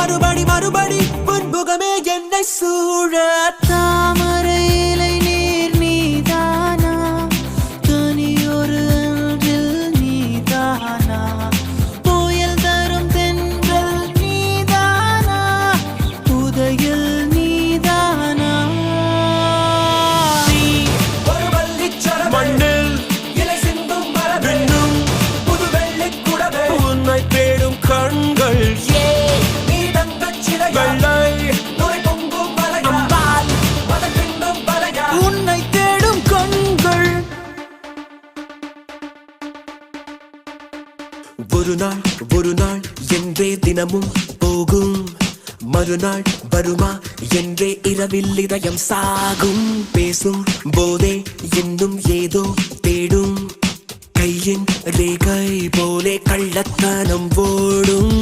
மறுபடி மறுபடி புன்முகமே என்னை சூழ தாமரை இலை நீர் நீதானா தனி ஒரு அன்றில் நீதானா புயல் தரும் தென்றல் நீதானா புதையல் நீதானா நீ ஒரு வள்ளிச்சரம் மண்ணில் இலை சிந்தும் மரபெண்ணும் புது வெள்ளிக் குடவே உன்னை தேடும் கண்கள் நீ தங்கச் சிலையா வெள்ளை பொங்கும் மலையா மதம் பின்னும் பலையா உன்னை தேடும் கண்கள் ஒரு நாள் என்றே தினமும் போகும் மறுநாள் வருமா என்றே இரவில் இதயம் சாகும் பேசும் போதே இன்னும் ஏதோ தேடும் கையின் ரேகை போலே கள்ளத்தனம் ஓடும்